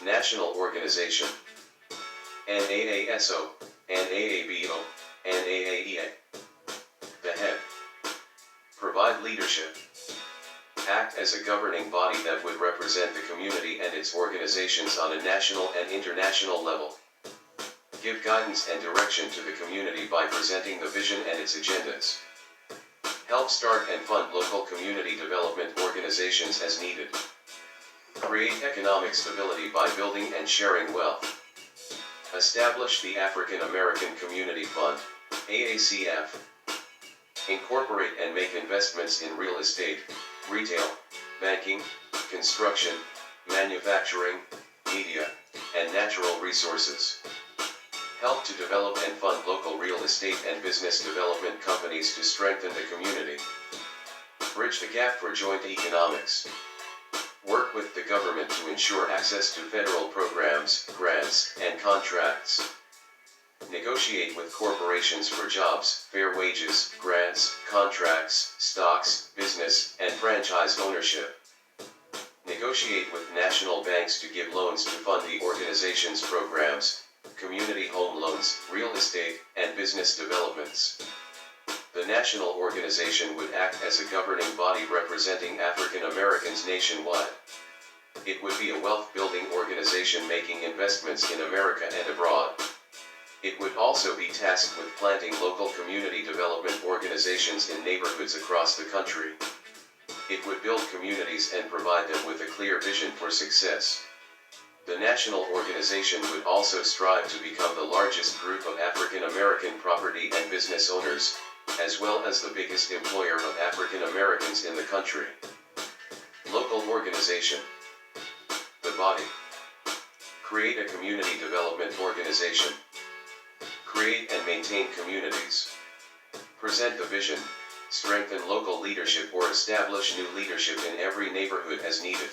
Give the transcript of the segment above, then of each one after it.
National Organization. NAASO, NAABO, NAAEA. The head. Provide leadership. Act as a governing body that would represent the community and its organizations on a national and international level. Give guidance and direction to the community by presenting the vision and its agendas. Help start and fund local community development organizations as needed. Create economic stability by building and sharing wealth. Establish the African American Community Fund, AACF. Incorporate and make investments in real estate, retail, banking, construction, manufacturing, media, and natural resources. Help to develop and fund local real estate and business development companies to strengthen the community. Bridge the gap for joint economics. Work with the government to ensure access to federal programs, grants, and contracts. Negotiate with corporations for jobs, fair wages, grants, contracts, stocks, business, and franchise ownership. Negotiate with national banks to give loans to fund the organization's programs, community home loans, real estate, and business developments. The national organization would act as a governing body representing African Americans nationwide. It would be a wealth-building organization making investments in America and abroad. It would also be tasked with planting local community development organizations in neighborhoods across the country. It would build communities and provide them with a clear vision for success. The national organization would also strive to become the largest group of African American property and business owners, as well as the biggest employer of African Americans in the country. Local organization. The body. Create a community development organization. Create and maintain communities. Present the vision, strengthen local leadership or establish new leadership in every neighborhood as needed.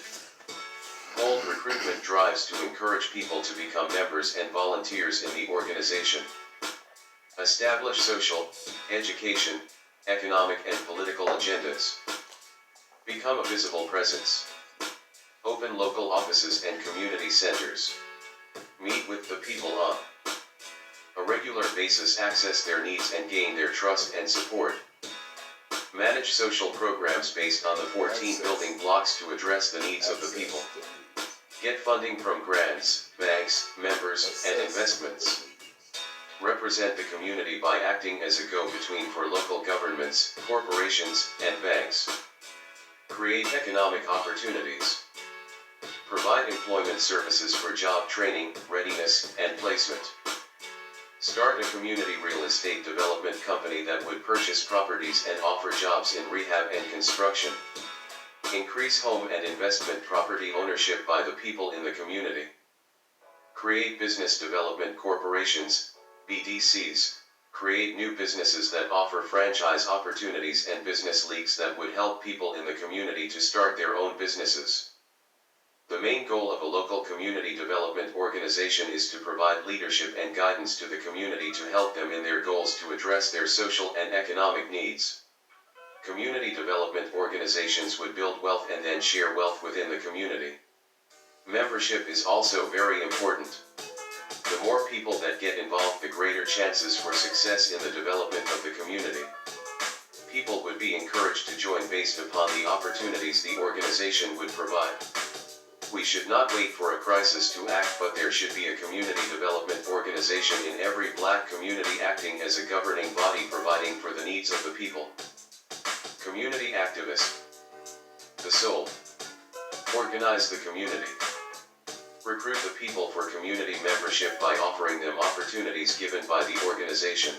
Hold recruitment drives to encourage people to become members and volunteers in the organization. Establish social, education, economic and political agendas. Become a visible presence. Open local offices and community centers. Meet with the people on a regular basis, access their needs and gain their trust and support. Manage social programs based on the 14 building blocks to address the needs of the people. Get funding from grants, banks, members, and investments. Represent the community by acting as a go-between for local governments, corporations, and banks. Create economic opportunities. Provide employment services for job training, readiness, and placement. Start a community real estate development company that would purchase properties and offer jobs in rehab and construction. Increase home and investment property ownership by the people in the community. Create business development corporations, BDCs. Create new businesses that offer franchise opportunities and business leagues that would help people in the community to start their own businesses. The main goal of a local community development organization is to provide leadership and guidance to the community to help them in their goals to address their social and economic needs. Community development organizations would build wealth and then share wealth within the community. Membership is also very important. The more people that get involved, the greater chances for success in the development of the community. People would be encouraged to join based upon the opportunities the organization would provide. We should not wait for a crisis to act, but there should be a community development organization in every black community acting as a governing body providing for the needs of the people. Community activist. The soul. Organize the community. Recruit the people for community membership by offering them opportunities given by the organization.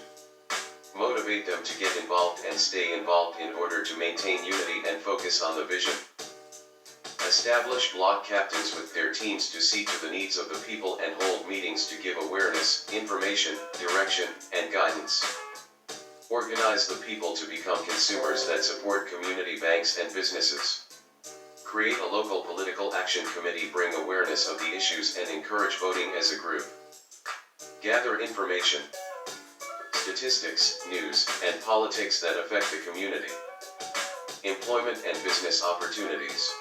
Motivate them to get involved and stay involved in order to maintain unity and focus on the vision. Establish block captains with their teams to see to the needs of the people and hold meetings to give awareness, information, direction, and guidance. Organize the people to become consumers that support community banks and businesses. Create a local political action committee, bring awareness of the issues and encourage voting as a group. Gather information, statistics, news, and politics that affect the community. Employment and business opportunities.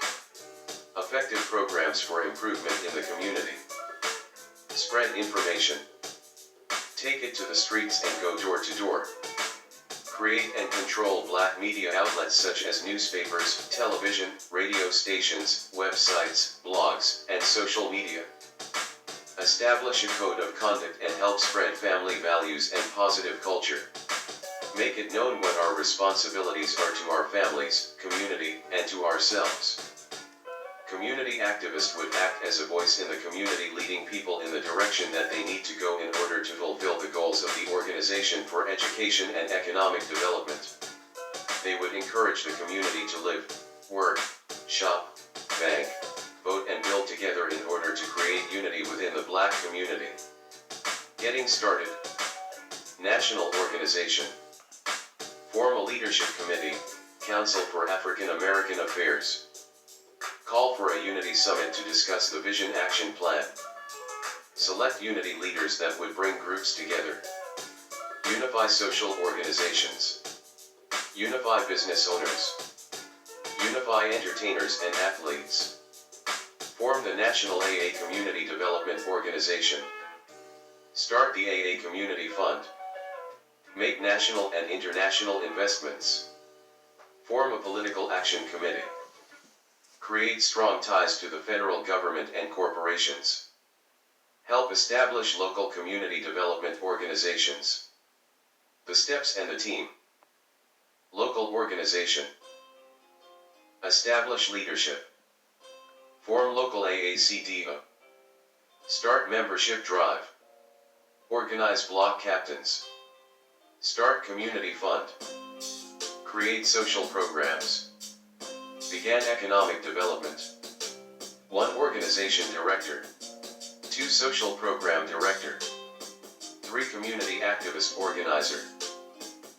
Effective programs for improvement in the community. Spread information. Take it to the streets and go door to door. Create and control black media outlets such as newspapers, television, radio stations, websites, blogs, and social media. Establish a code of conduct and help spread family values and positive culture. Make it known what our responsibilities are to our families, community, and to ourselves. Community activist would act as a voice in the community, leading people in the direction that they need to go in order to fulfill the goals of the organization for education and economic development. They would encourage the community to live, work, shop, bank, vote and build together in order to create unity within the black community. Getting started. National organization. Form a leadership committee, Council for African American Affairs. Call for a unity summit to discuss the vision action plan. Select unity leaders that would bring groups together. Unify social organizations. Unify business owners. Unify entertainers and athletes. Form the National AA Community Development Organization. Start the AA Community Fund. Make national and international investments. Form a political action committee. Create strong ties to the federal government and corporations. Help establish local community development organizations. The steps and the team. Local organization. Establish leadership. Form local AACDA. Start membership drive. Organize block captains. Start community fund. Create social programs. Began economic development. 1 organization director. 2 social program director. 3 community activist organizer.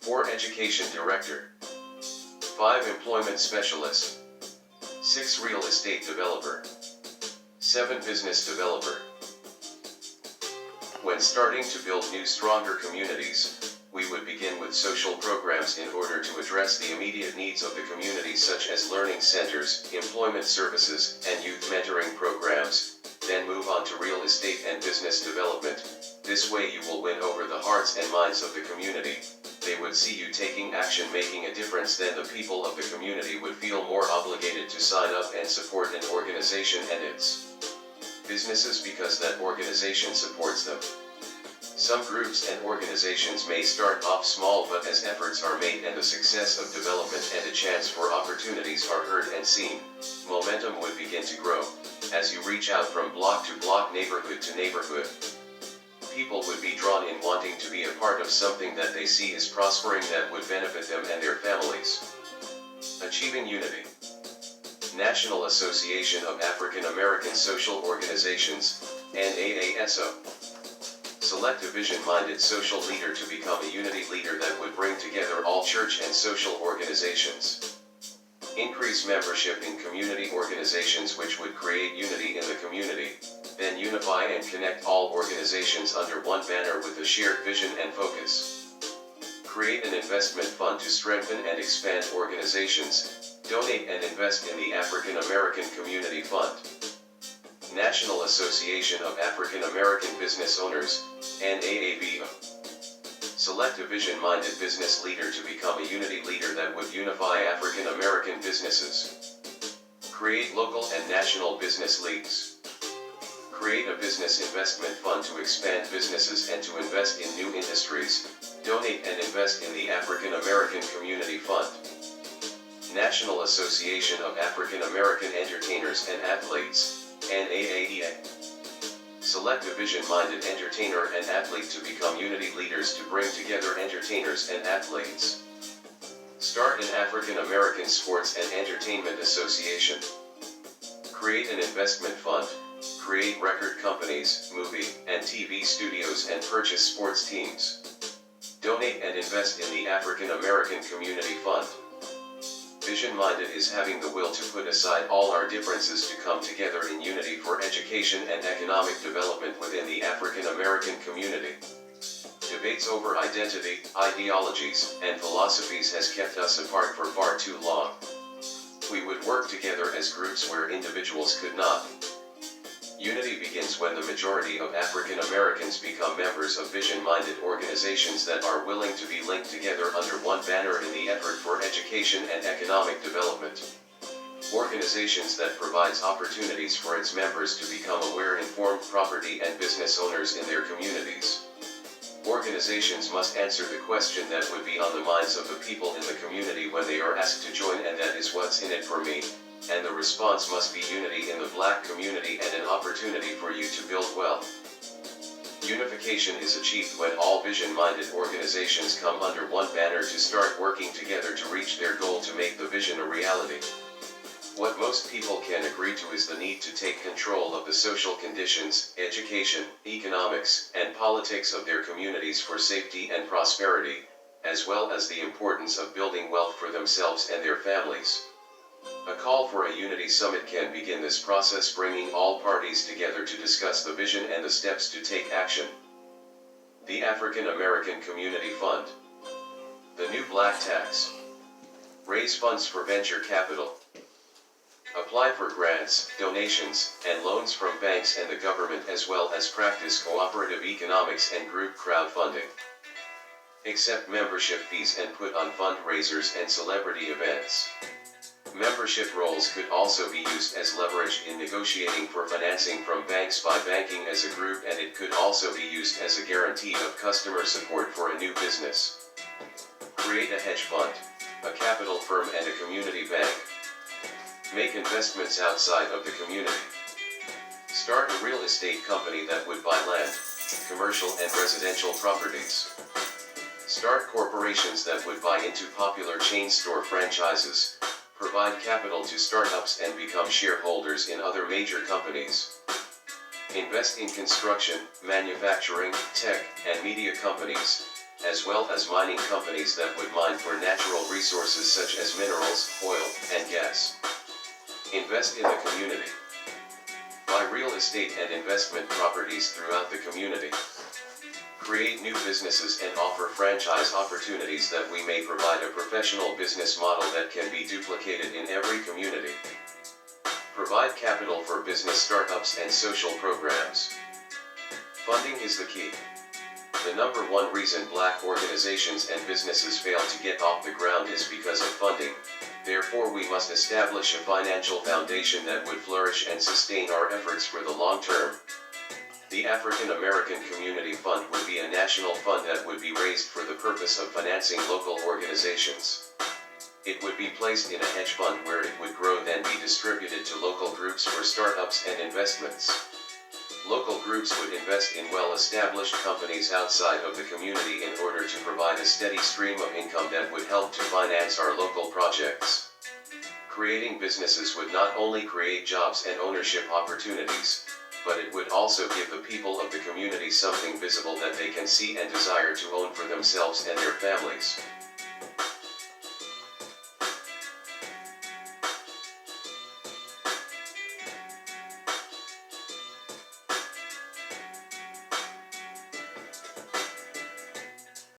4 education director. 5 employment specialist. 6 real estate developer. 7 business developer. When starting to build new stronger communities, we would begin with social programs in order to address the immediate needs of the community, such as learning centers, employment services, and youth mentoring programs, then move on to real estate and business development. This way you will win over the hearts and minds of the community. They would see you taking action, making a difference. Then the people of the community would feel more obligated to sign up and support an organization and its businesses because that organization supports them. Some groups and organizations may start off small, but as efforts are made and the success of development and a chance for opportunities are heard and seen, momentum would begin to grow. As you reach out from block to block, neighborhood to neighborhood, people would be drawn in, wanting to be a part of something that they see is prospering that would benefit them and their families. Achieving unity. National Association of African American Social Organizations, NAASO. Select a vision-minded social leader to become a unity leader that would bring together all church and social organizations. Increase membership in community organizations, which would create unity in the community. Then unify and connect all organizations under one banner with a shared vision and focus. Create an investment fund to strengthen and expand organizations. Donate and invest in the African American Community Fund. National Association of African American Business Owners, NAABA. Select a vision-minded business leader to become a unity leader that would unify African American businesses. Create local and national business leagues. Create a business investment fund to expand businesses and to invest in new industries. Donate and invest in the African American Community Fund. National Association of African American Entertainers and Athletes, NAAEA. Select a vision-minded entertainer and athlete to become unity leaders to bring together entertainers and athletes. Start an African American Sports and Entertainment Association. Create an investment fund. Create record companies, movie and TV studios, and purchase sports teams. Donate and invest in the African American Community Fund. Vision-minded is having the will to put aside all our differences to come together in unity for education and economic development within the African American community. Debates over identity, ideologies, and philosophies has kept us apart for far too long. We would work together as groups where individuals could not. Unity begins when the majority of African Americans become members of vision-minded organizations that are willing to be linked together under one banner in the effort for education and economic development. Organizations that provides opportunities for its members to become aware, informed property and business owners in their communities. Organizations must answer the question that would be on the minds of the people in the community when they are asked to join, and that is, what's in it for me? And the response must be unity in the Black community and an opportunity for you to build wealth. Unification is achieved when all vision-minded organizations come under one banner to start working together to reach their goal to make the vision a reality. What most people can agree to is the need to take control of the social conditions, education, economics, and politics of their communities for safety and prosperity, as well as the importance of building wealth for themselves and their families. A call for a unity summit can begin this process, bringing all parties together to discuss the vision and the steps to take action. The African American Community Fund. The new Black Tax. Raise funds for venture capital. Apply for grants, donations, and loans from banks and the government, as well as practice cooperative economics and group crowdfunding. Accept membership fees and put on fundraisers and celebrity events. Membership roles could also be used as leverage in negotiating for financing from banks by banking as a group, and it could also be used as a guarantee of customer support for a new business. Create a hedge fund, a capital firm and a community bank. Make investments outside of the community. Start a real estate company that would buy land, commercial and residential properties. Start corporations that would buy into popular chain store franchises, provide capital to startups and become shareholders in other major companies. Invest in construction, manufacturing, tech, and media companies, as well as mining companies that would mine for natural resources such as minerals, oil, and gas. Invest in the community. Buy real estate and investment properties throughout the community. Create new businesses and offer franchise opportunities that we may provide a professional business model that can be duplicated in every community. Provide capital for business startups and social programs. Funding is the key. The number one reason Black organizations and businesses fail to get off the ground is because of funding. Therefore, we must establish a financial foundation that would flourish and sustain our efforts for the long term. The African American Community Fund would be a national fund that would be raised for the purpose of financing local organizations. It would be placed in a hedge fund where it would grow, then be distributed to local groups for startups and investments. Local groups would invest in well-established companies outside of the community in order to provide a steady stream of income that would help to finance our local projects. Creating businesses would not only create jobs and ownership opportunities, but it would also give the people of the community something visible that they can see and desire to own for themselves and their families.